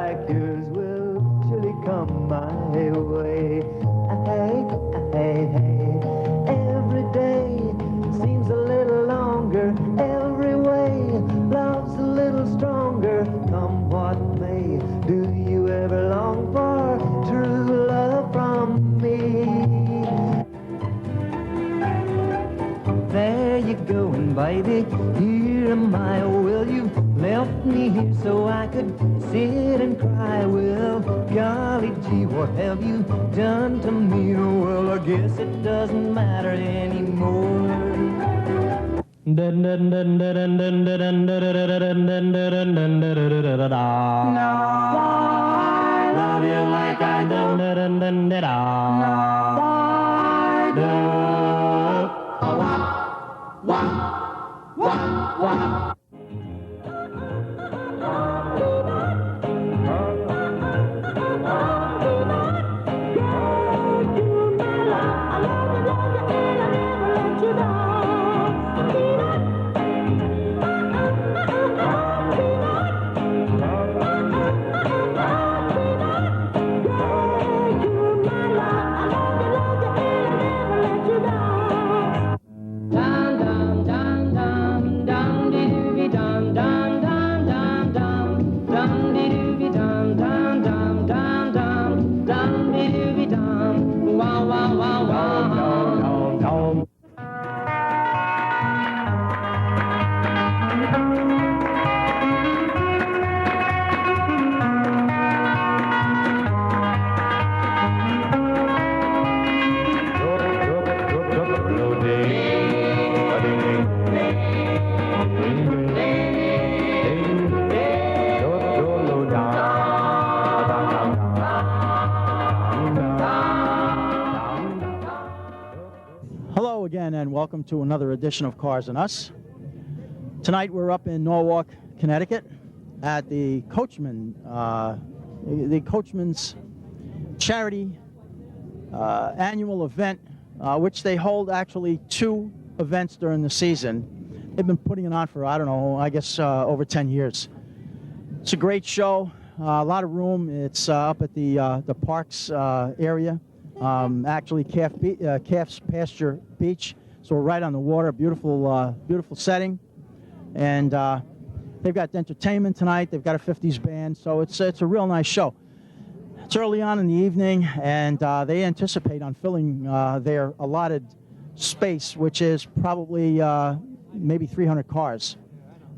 like yours will surely come my way. Hey, hey, hey. Every day seems a little longer. Every way love's a little stronger. Come what may, do you ever long for true love from me? There you going, baby, here am I. Well, you left me here so I could sit and cry. Well, golly gee, what have you done to me? Well, I guess it doesn't matter anymore. No, I love you like I do. No, I do. Hello again, and welcome to another edition of Cars and Us. Tonight we're up in Norwalk, Connecticut, at the Coachman's charity annual event, which they hold actually 2 events during the season. They've been putting it on for, I don't know, I guess over 10 years. It's a great show, a lot of room. It's up at the parks area. Actually Calf's Pasture Beach, so we're right on the water. Beautiful setting, and they've got entertainment tonight. They've got a 50s band, so it's a real nice show. It's early on in the evening, and they anticipate on filling their allotted space, which is probably maybe 300 cars.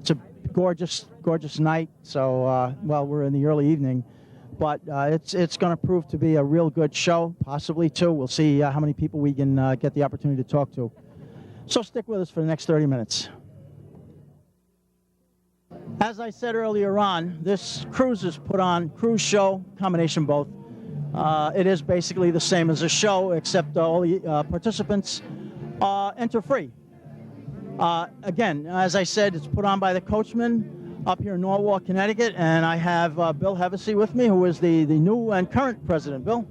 It's a gorgeous night. So well, we're in the early evening. But it's going to prove to be a real good show, possibly 2. We'll see how many people we can get the opportunity to talk to. So stick with us for the next 30 minutes. As I said earlier on, this cruise cruise show, combination both. It is basically the same as a show, except all the participants enter free. Again, as I said, it's put on by the Coachman up here in Norwalk, Connecticut, and I have Bill Hevesy with me, who is the new and current president. Bill?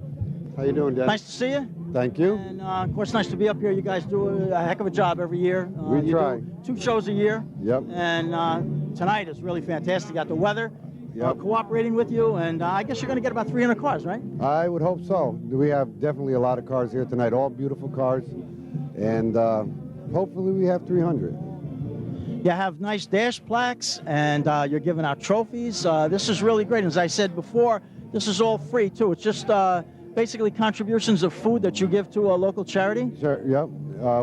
How you doing, Dan? Nice to see you. Thank you. And, of course, nice to be up here. You guys do a heck of a job every year. We try. 2 shows a year. Yep. And tonight is really fantastic. Got the weather cooperating with you, and I guess you're going to get about 300 cars, right? I would hope so. We have definitely a lot of cars here tonight, all beautiful cars, and hopefully we have 300. You have nice dash plaques, and you're giving out trophies. This is really great. As I said before, this is all free, too. It's just basically contributions of food that you give to a local charity? Sure, yep.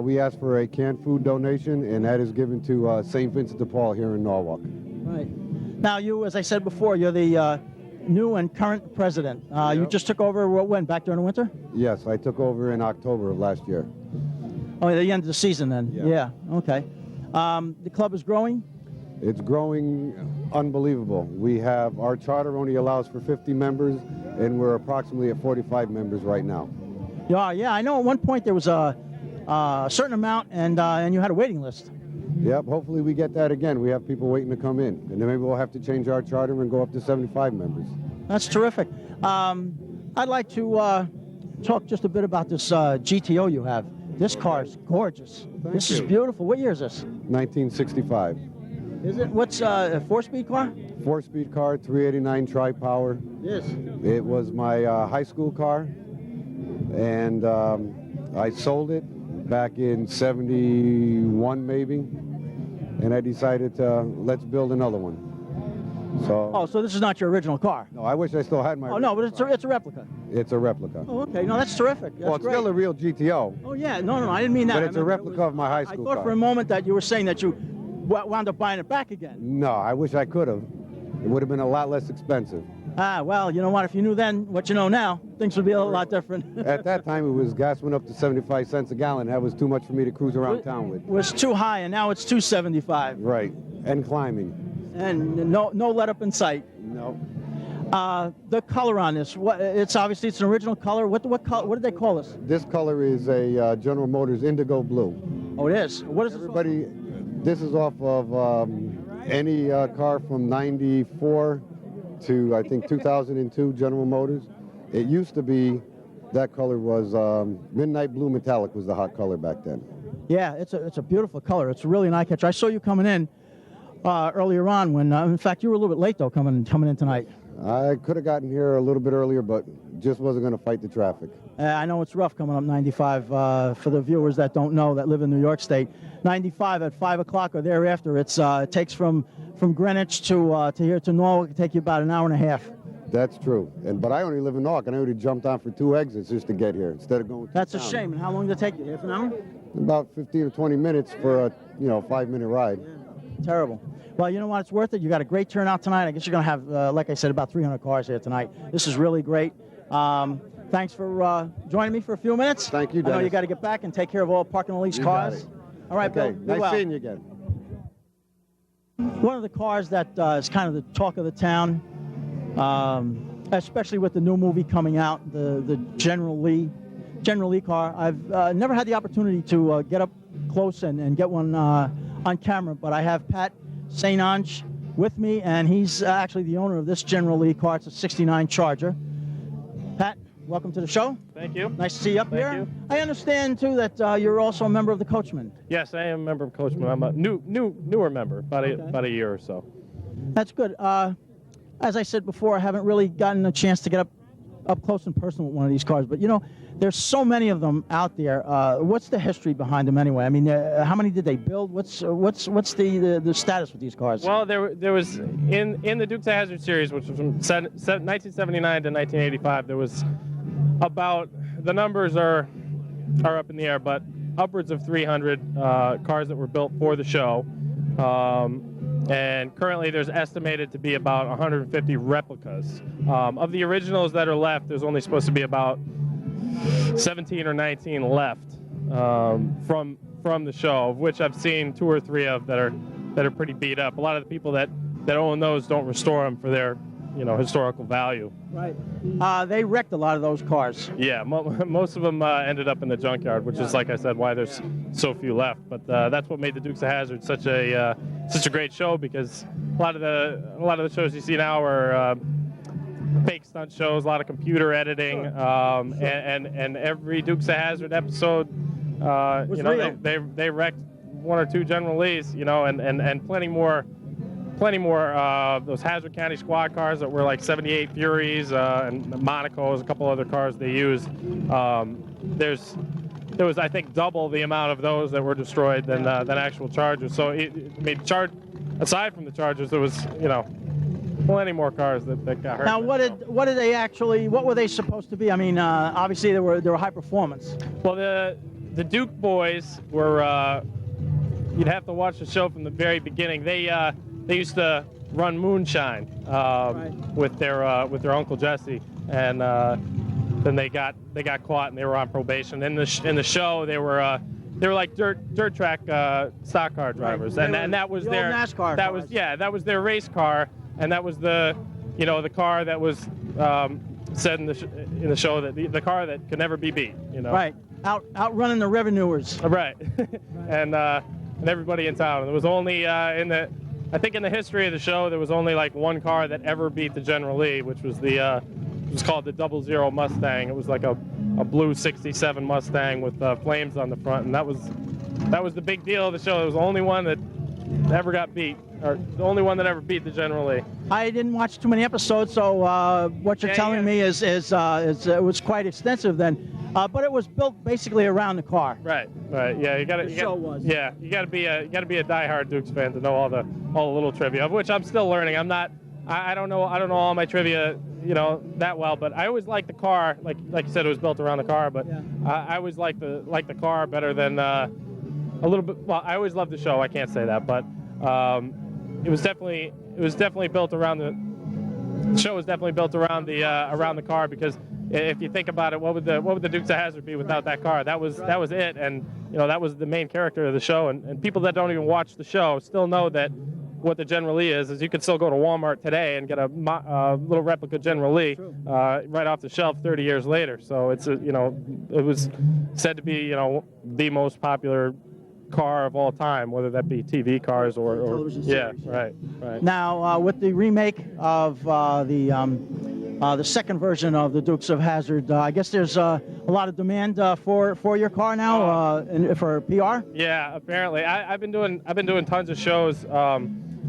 We asked for a canned food donation, and that is given to St. Vincent de Paul here in Norwalk. Right. Now, you, as I said before, you're the new and current president. You just took over, when, back during the winter? Yes, I took over in October of last year. Oh, the end of the season, then? Yeah, okay. The club is growing? It's growing unbelievable. We have, our charter only allows for 50 members, and we're approximately at 45 members right now. Yeah, I know at one point there was a certain amount, and you had a waiting list. Yep, hopefully we get that again. We have people waiting to come in, and then maybe we'll have to change our charter and go up to 75 members. That's terrific. I'd like to talk just a bit about this GTO you have. This car is gorgeous. This is beautiful. What year is this? 1965. Is it? What's a 4-speed car? 4-speed car, 389 tri-power. Yes. It was my high school car, and I sold it back in 71 maybe, and I decided to let's build another one. So. Oh, so this is not your original car? No, I wish I still had my. Oh no, but it's a replica. It's a replica. Oh, okay. No, that's terrific. That's Well, it's great. still a real GTO. Oh yeah, no, I didn't mean that. But I it's a meant replica of my high school I thought car. for a moment that you were saying that you wound up buying it back again. No, I wish I could have. It would have been a lot less expensive. Ah, well, you know what? If you knew then what you know now, things would be a lot different. At that time, it was gas went up to 75 cents a gallon. That was too much for me to cruise around town with. It was too high, and now it's 275. Right, and climbing. And no let up in sight. No. The color on this, it's obviously it's an original color. What color? What did they call this? This color is a General Motors Indigo Blue. Oh, it is. What is Everybody, this is off of any car from 94 to I think 2002 General Motors. It used to be that color was Midnight Blue Metallic was the hot color back then. Yeah, it's a beautiful color. It's really an eye catcher. I saw you coming in earlier on when, in fact, you were a little bit late though coming in tonight. I could have gotten here a little bit earlier, but just wasn't going to fight the traffic. I know it's rough coming up 95 for the viewers that don't know that live in New York State. 95 at 5 o'clock or thereafter. It takes from Greenwich to here to Norwalk. It take you about an hour and a half. That's true. But I only live in Norwalk, and I already jumped on for 2 exits just to get here instead of going. That's a shame. And how long did it take you? Half an hour? About 15 or 20 minutes for a 5-minute ride. Yeah. Terrible. Well, you know what? It's worth it. You got a great turnout tonight. I guess you're going to have, like I said, about 300 cars here tonight. This is really great. Thanks for joining me for a few minutes. Thank you, Dennis. I know you got to get back and take care of all parking all these cars. All right, Okay. Bill. Be Nice well. seeing you again. One of the cars that is kind of the talk of the town, especially with the new movie coming out, the General Lee car. I've never had the opportunity to get up close and get one on camera, but I have Pat St. Ange with me, and he's actually the owner of this General Lee car. It's a 69 Charger. Pat, welcome to the show. Thank you. Nice to see you up here. Thank you. I understand, too, that you're also a member of the Coachman. Yes, I am a member of Coachman. I'm a newer member, about a year or so. That's good. As I said before, I haven't really gotten a chance to get up close and personal with one of these cars, but, you know, there's so many of them out there. What's the history behind them anyway? I mean, how many did they build? What's the status with these cars? Well, there was in the Dukes of Hazzard series, which was from 1979 to 1985. There was about, the numbers are up in the air, but upwards of 300 cars that were built for the show. And currently there's estimated to be about 150 replicas. Of the originals that are left, there's only supposed to be about 17 or 19 left from the show, of which I've seen 2 or 3 of that are pretty beat up. A lot of the people that own those don't restore them for their historical value. Right. They wrecked a lot of those cars. Yeah, most of them ended up in the junkyard, which is, like I said, why there's so few left. But that's what made the Dukes of Hazzard such a great show, because a lot of the shows you see now are fake stunt shows, a lot of computer editing, and every Dukes of Hazzard episode, they wrecked 1 or 2 General Lees, and plenty more those Hazzard County squad cars that were like 78 Furies and Monacos, a couple other cars they used. There was, I think, double the amount of those that were destroyed than actual Chargers. So aside from the Chargers, there was plenty more cars that got hurt. Now, what were they supposed to be? I mean, obviously they were high performance. Well, the Duke boys were. You'd have to watch the show from the very beginning. They used to run moonshine with their Uncle Jesse, and then they got caught and they were on probation. In the show, they were like dirt track stock car drivers, right. and that was the their old NASCAR cars. that was their race car, and that was the car that was said in the show that the car that could never be beat. Right, outrunning the revenuers. Right, and everybody in town. There was only I think in the history of the show, there was only like 1 car that ever beat the General Lee, which was it was called the 00 Mustang. It was like a blue '67 Mustang with flames on the front, and that was the big deal of the show. It was the only one that ever got beat, or the only one that ever beat the General Lee. I didn't watch too many episodes, so what you're telling me is it was quite extensive then. But it was built basically around the car. Right. Yeah, you got to. Yeah, you got to be a diehard Dukes fan to know all the little trivia, of which I'm still learning. I don't know all my trivia, that well, but I always liked the car. Like you said, it was built around the car, but yeah. I always liked the car better than a little bit. Well, I always loved the show. I can't say that, but it was definitely built around the show. Was definitely built around the car, because if you think about it, what would the Dukes of Hazzard be without that car? That was it, and that was the main character of the show. And people that don't even watch the show still know that what the General Lee is you could still go to Walmart today and get a little replica General Lee right off the shelf 30 years later. So it's it was said to be the most popular car of all time, whether that be TV cars or television series. Yeah, right. Now with the remake of the second version of the Dukes of Hazzard, I guess there's a lot of demand for your car now, and for PR. Yeah, apparently. I've been doing tons of shows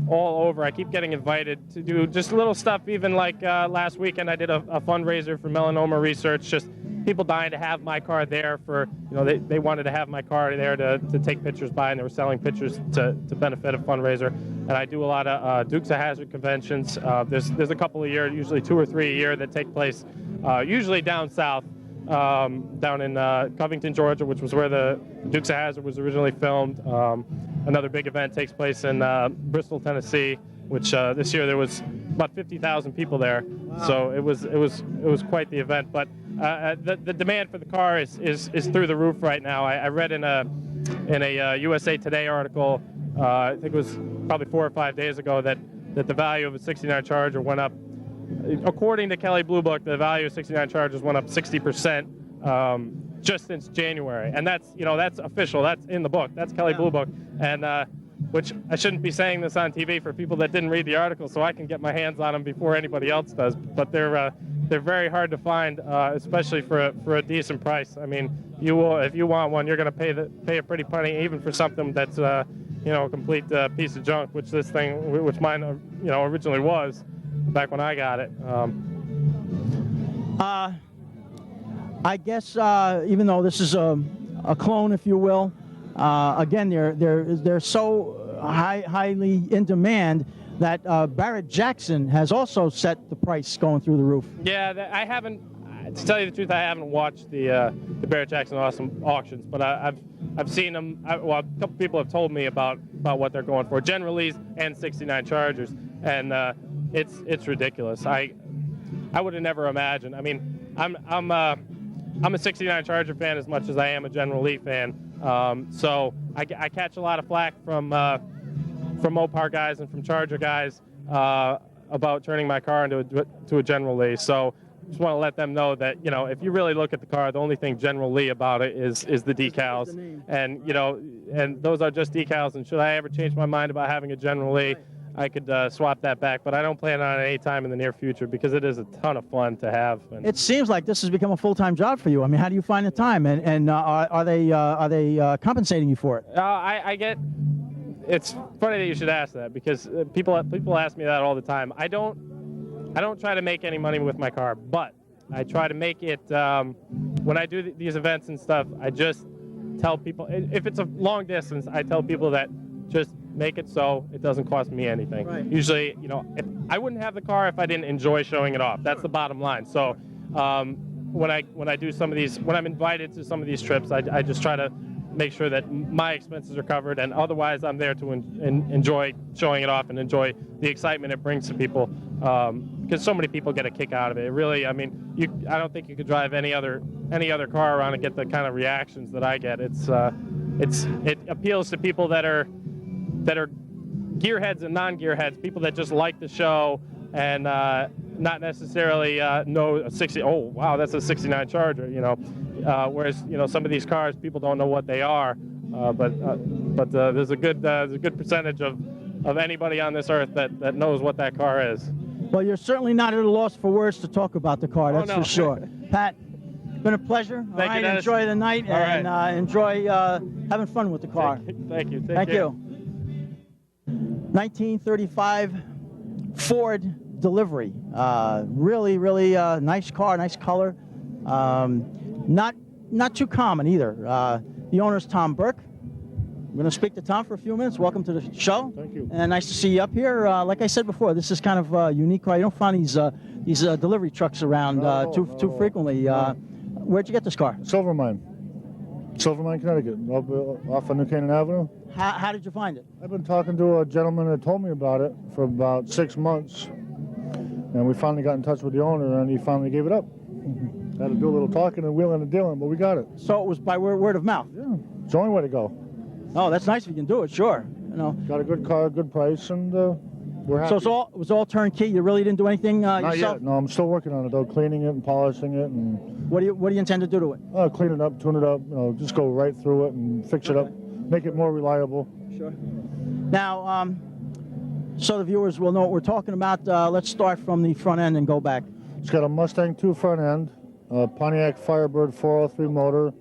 all over. I keep getting invited to do just little stuff. Even like last weekend, I did a fundraiser for melanoma research. Just people dying to have my car there for they wanted to have my car there to take pictures by, and they were selling pictures to benefit a fundraiser. And I do a lot of Dukes of Hazzard conventions. There's a couple a year, usually 2 or 3 a year, that take place usually down south, down in Covington, Georgia, which was where the Dukes of Hazzard was originally filmed. Another big event takes place in Bristol, Tennessee, which this year there was about 50,000 people there. Wow. So it was quite the event. But the demand for the car is through the roof right now. I read in a USA Today article, I think it was probably 4 or 5 days ago, that the value of a 69 Charger went up. According to Kelley Blue Book, the value of 69 Chargers went up 60%. Just since January, and that's official. That's in the book. That's Kelley Blue Book, and which I shouldn't be saying this on TV for people that didn't read the article, so I can get my hands on them before anybody else does. But they're very hard to find, especially for a decent price. I mean, if you want one, you're going to pay a pretty penny, even for something that's a complete piece of junk, which mine originally was back when I got it. I guess even though this is a clone, if you will, again they're so highly in demand that Barrett Jackson has also set the price going through the roof. Yeah, I haven't. To tell you the truth, I haven't watched the Barrett Jackson auctions, but I've seen them. A couple people have told me about what they're going for, General Lees and 69 Chargers, and it's ridiculous. I would have never imagined. I mean, I'm a 69 Charger fan as much as I am a General Lee fan. So I catch a lot of flack from Mopar guys and from Charger guys about turning my car into a General Lee. So just want to let them know that if you really look at the car, the only thing General Lee about it is the decals, and and those are just decals. And should I ever change my mind about having a General Lee, I could swap that back, but I don't plan on it any time in the near future because it is a ton of fun to have. And it seems like this has become a full-time job for you. I mean, how do you find the time? And are they compensating you for it? I get. It's funny that you should ask that, because people ask me that all the time. I don't try to make any money with my car, but I try to make it when I do these events and stuff. I just tell people, if it's a long distance, I tell people that just make it so it doesn't cost me anything. Right. Usually, if I wouldn't have the car if I didn't enjoy showing it off. That's the bottom line. So when I do some of these, when I'm invited to some of these trips, I just try to make sure that my expenses are covered, and otherwise I'm there to enjoy showing it off and enjoy the excitement it brings to people, because so many people get a kick out of it. It really, I mean, I don't think you could drive any other car around and get the kind of reactions that I get. It appeals to people that are gearheads and non-gearheads, people that just like the show and not necessarily know a 60. Oh wow, that's a 69 Charger, whereas some of these cars, people don't know what they are, but there's a good percentage of anybody on this earth that knows what that car is. Well, you're certainly not at a loss for words to talk about the car, that's no. for sure. Pat, it's been a pleasure. Thank you, Dennis. Enjoy the night, All and right. enjoy having fun with the car. Thank you. Thank you. 1935 Ford delivery. Really, really nice car, nice color. Not too common either. The owner is Tom Burke. I'm going to speak to Tom for a few minutes. Welcome to the show. Thank you. And nice to see you up here. Like I said before, this is kind of a unique car. You don't find these delivery trucks around too frequently. Where'd you get this car? Silvermine, Connecticut, off of New Canaan Avenue. How did you find it? I've been talking to a gentleman that told me about it for about 6 months, and we finally got in touch with the owner, and he finally gave it up. Had to do a little talking and wheeling and dealing, but we got it. So it was by word of mouth? Yeah, it's the only way to go. Oh, that's nice if you can do it, sure. You know. Got a good car, good price, and we're happy. So it was all turnkey. You really didn't do anything Not yourself? yet. No, I'm still working on it though, cleaning it and polishing it, and What do you intend to do to it? clean it up, tune it up. Just go right through it and fix it up, make it more reliable. Sure. Now, so the viewers will know what we're talking about. Let's start from the front end and go back. It's got a Mustang 2 front end, a Pontiac Firebird 403 motor,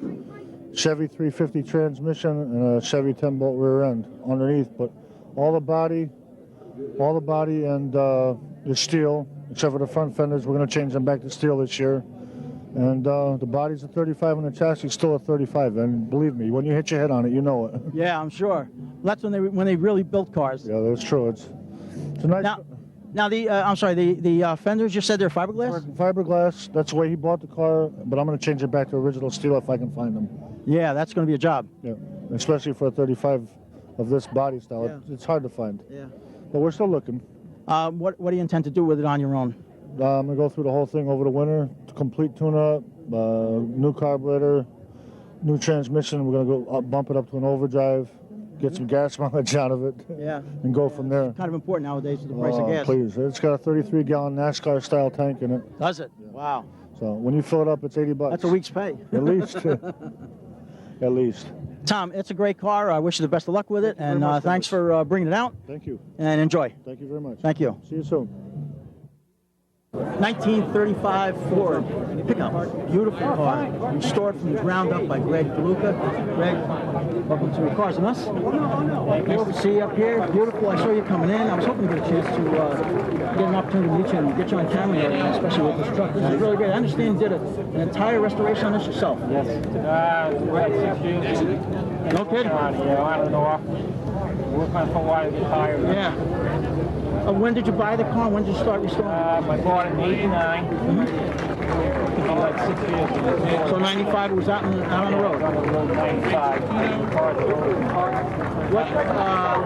Chevy 350 transmission, and a Chevy 10-bolt rear end underneath. But all the body and is steel, except for the front fenders. We're going to change them back to steel this year. And the body's a 35 and the chassis is still a 35. And believe me, when you hit your head on it, you know it. Yeah, I'm sure. That's when they really built cars. Yeah, that's true. It's a nice. Now the fenders, you said they're fiberglass? Fiberglass. That's the way he bought the car, but I'm going to change it back to original steel if I can find them. Yeah, that's going to be a job. Yeah, especially for a 35 of this body style. Yeah. It's hard to find. Yeah. But we're still looking. What do you intend to do with it on your own? I'm going to go through the whole thing over the winter, complete tune-up, new carburetor, new transmission. We're going to go bump it up to an overdrive, get some gas mileage out of it, Yeah. and go from there. Kind of important nowadays with the price of gas. Please. It's got a 33-gallon NASCAR-style tank in it. Does it? Yeah. Wow. So when you fill it up, it's $80. That's a week's pay. At least. At least. Tom, it's a great car. I wish you the best of luck with it, and much, thanks for bringing it out. Thank you. And enjoy. Thank you very much. Thank you. See you soon. 1935 Ford pickup. Beautiful car. Restored from the ground up by Greg DeLuca. Greg, welcome to Cars and Us. Nice to see you up here. Beautiful. I saw you coming in. I was hoping to get a chance to get an opportunity to meet you and get you on camera, especially with this truck. This is really great. I understand you did an entire restoration on this yourself. Yes. About 6 years. No kidding. Yeah, I don't know. Working on for a while, get tired. Yeah. When did you buy the car? When did you start restoring? I bought it in '89. Like 6 years. So 95 it was out on the road. On the road 95.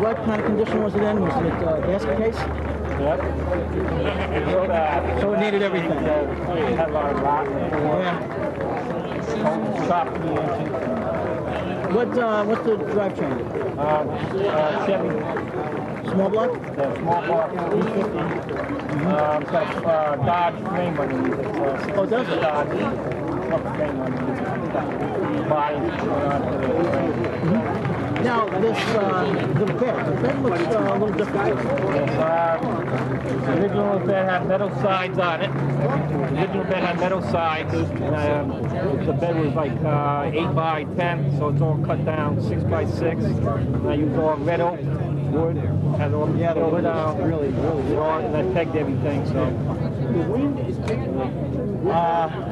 What kind of condition was it in? Was it a gasket case? Yep. So it needed everything. It had a lot of rock. Yeah. What's the drivetrain? Chevy. Small block? The small block 350. It's got Dodge frame underneath it. Oh, does it? Dodge frame underneath it. Body onto the frame. Now, this, the bed looks a little different. Yes, the original bed had metal sides on it. The original bed had metal sides, and the bed was like 8 by 10, so it's all cut down 6 by 6. And I used all red oak wood, had all Yeah, the wood down. is really And I pegged everything, so.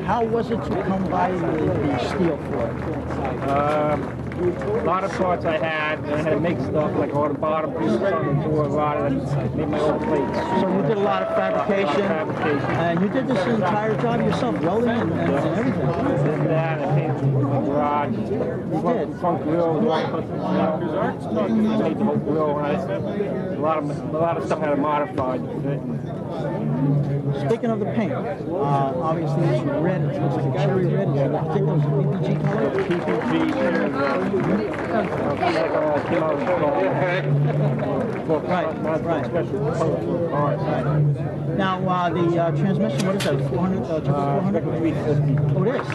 How was it to come by the steel for it? A lot of parts I had to make stuff like all the bottom pieces on the door, a lot of them, made my own plates. So you did a lot of fabrication, and you did this entire job yourself, welding and everything. Did that, I painted the garage. You did? Front grill, I made the whole grill, and a lot of stuff I had to modify to fit. Speaking of the paint, obviously it's red. It looks like a cherry red. Is it a particular PPG color? PPG. Right. Special color for cars. Now, the transmission, what is that, 400? 350. Oh, it is?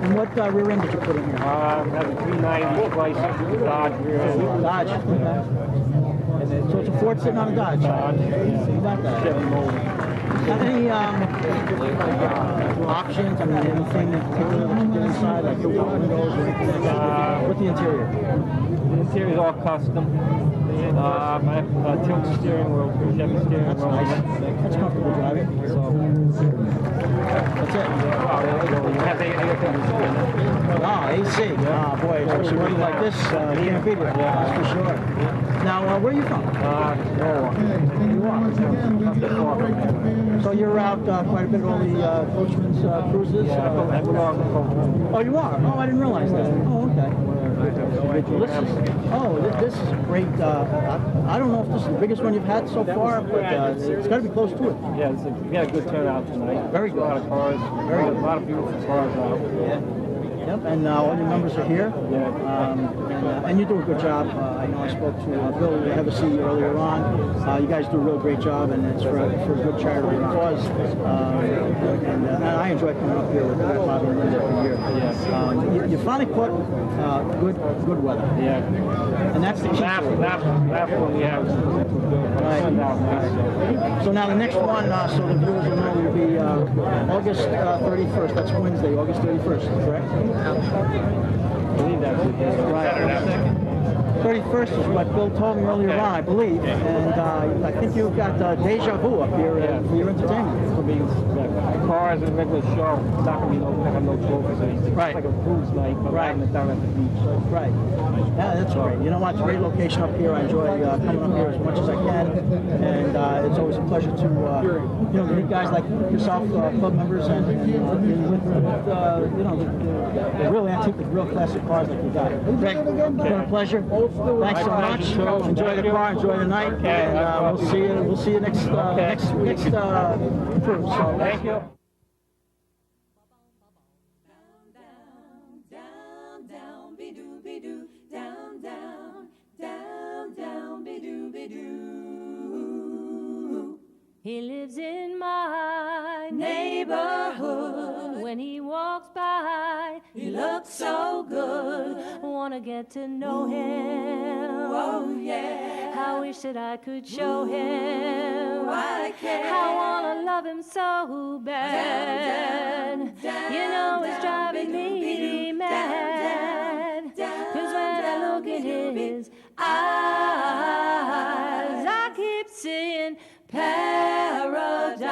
And what rear end did you put in here? Has a 390 splice Dodge rear end. Dodge. Okay. So it's a Ford sitting on a Dodge. Dodge. How about that? Chevy motor. Any options? I mean, anything in particular that you did inside, like the windows or anything like that? With the interior? The interior is all custom. Tilt steering wheel, Chevy steering That's wheel. nice. That's comfortable driving. So, That's it. Yeah, AC. Boy, especially running like this, can't beat it. That's for sure. Now, where are you from? So you're out quite a bit of all the Coachman's cruises? Oh, you are? Oh, I didn't realize that. Oh, okay. This is great. I don't know if this is the biggest one you've had so far, but it's got to be close to it. Yeah, we had a good turnout tonight. Very good. A lot of cars. A lot of beautiful cars out. Yeah. Yep, and all your members are here. And you do a good job. I know I spoke to Bill Hevesy earlier on. You guys do a real great job, and it's for a good charitable cause. And I enjoy coming up here with Bobby and Linda every year. You finally caught good weather. Yeah. And that's the key. Last one, yeah. Right. So now the next one, so the viewers will know, will be August 31st. That's Wednesday, August 31st, correct? I believe that's it. Right. 31st is what Bill told me earlier on, I believe. And I think you've got Deja Vu up here for your entertainment. It'll be cars and regular show. It's not going to be no trophies or anything. Right. It's like a cruise night, but Right. having it down at the beach. Right. Yeah, that's great. You know what? It's a great location up here. I enjoy coming up here as much as I can. And it's always a pleasure to meet guys like yourself, club members, and with the real antique, the real classic cars like you got. Greg, it's been a pleasure. Thanks so much. Enjoy the car, enjoy the night, and we'll see you next cruise. So Thank you. He lives in my neighborhood. When he walks by, he looks so good. Wanna get to know him. Oh yeah. I wish that I could show him. I can. I wanna love him so bad. You know it's driving me mad. 'Cause when I look in his eyes, I keep seeing paradise.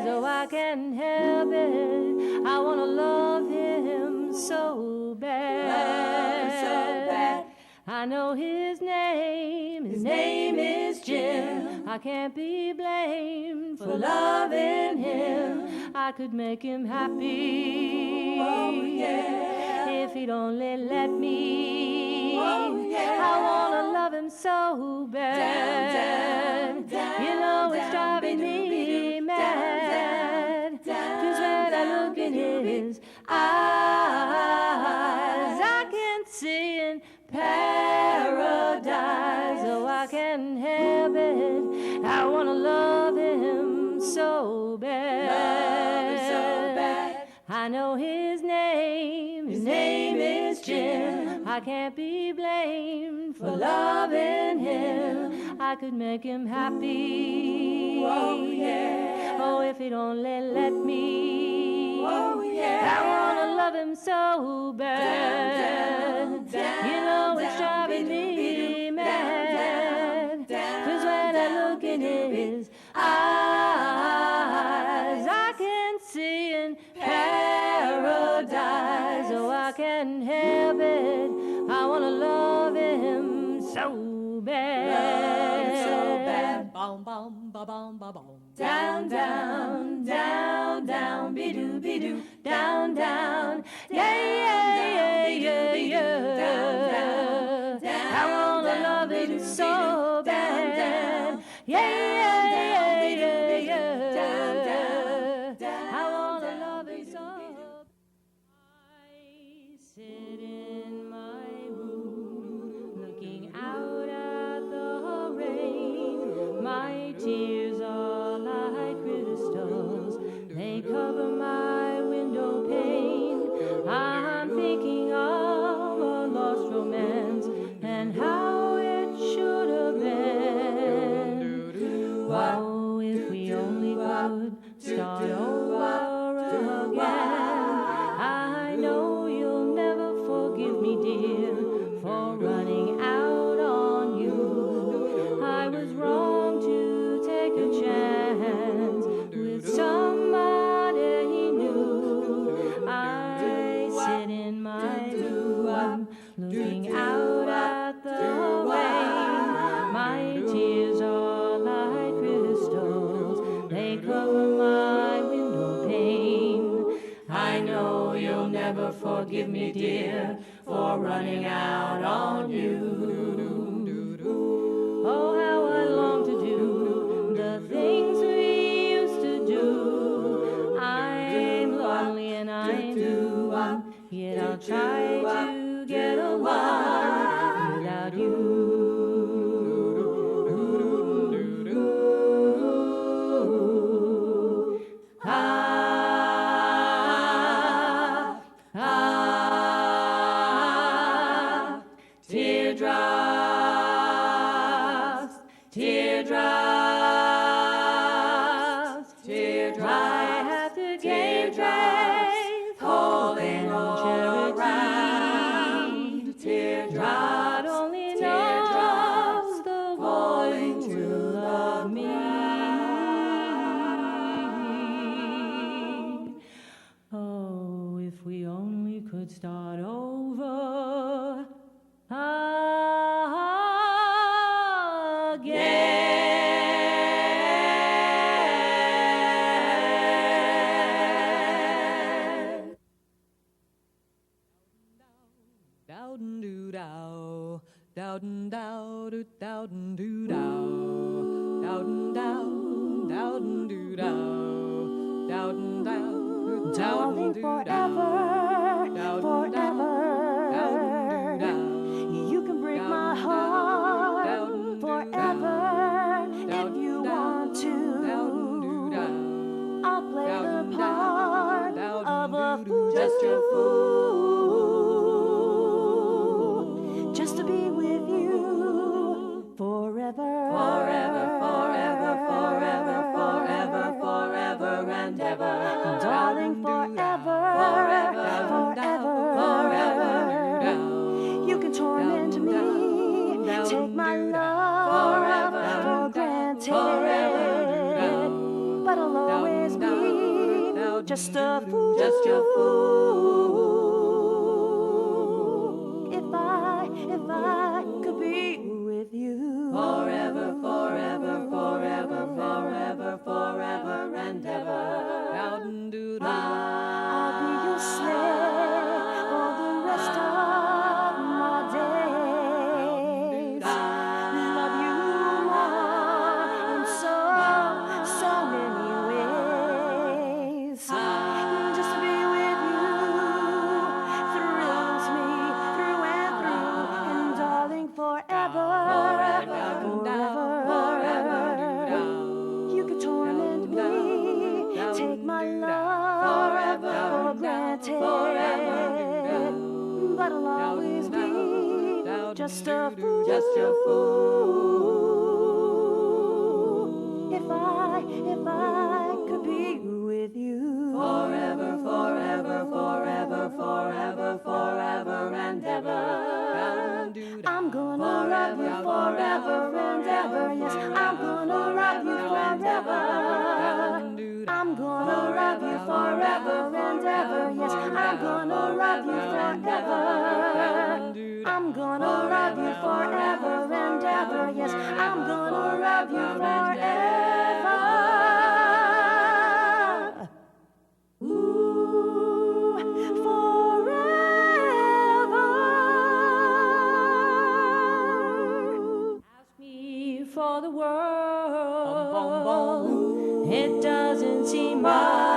Oh, I can't help it. I wanna love him so bad. I know his name is Jim. I can't be blamed for loving him. I could make him happy. Oh, yeah. If he'd only let me. Oh, yeah. I wanna love him so bad. You know it's driving me mad. 'Cause when I look in his eyes, I can see in paradise. Oh, I can't help it. I wanna love him so bad. I know his name is Jim. I can't be blamed for loving him. I could make him happy. Oh yeah. Oh, if he'd only let me. Oh yeah. I wanna love him so bad. You know it's driving me mad. 'Cause when I look in his eyes, I can see in paradise. Oh, I can't help it. I wanna love him so bad. So bad. Bom, bom, ba, bom, ba, bom. Down, down, down, down, be-doo, be-doo. Down, down, yeah, yeah, yeah, yeah, yeah. I wanna love him so bad. Yeah, yeah, yeah, yeah, yeah. I wanna love him so bad. I sit in my room, looking out at the rain. My tears are like crystals, they cover my window pane. I'm thinking of a lost romance and how it should have been. Oh, if we only could start over again. I know you'll never forgive me, dear, for running out on you. they cover my window pane. I know you'll never forgive me, dear, for running out on you. Oh, how I long to do the things we used to do. I'm lonely and I do, yet I'll try to get along without you. Teardrops, teardrops, teardrops. I have to give thanks, holding charity. Teardrops, God only knows the falling to love me. Oh, if we only could start over again. Dowden doo dow, dowden dow doo dowden doo dow, dowden dow, dowden doo dow, dowden dow, dowden doo forever, forever. You can break my heart forever if you want to. I'll play the part of a fool, just a fool, just to be with you forever, forever, forever, forever, forever, forever and ever, darling, forever, forever, forever. You can torment me, take my love for granted, but I'll always be just a fool, just a fool. If I could be with you forever, forever, forever, forever, forever and ever. I'll be your slave for the rest of my days. Love you more in so many ways. Just to be with you thrills me through and through, and darling, forever, forever. You could torment me, take my love for granted, but I'll always be just a fool, just a fool. If I could be with you forever, forever, forever, forever, forever and ever. I'm gonna love you forever and ever. Yes, I'm gonna love you forever. I'm gonna love you forever and ever. Yes, I'm gonna love you forever. I'm gonna love you forever and ever. Yes, I'm gonna love you forever. Ooh, forever. Ask me for the world. It doesn't seem right.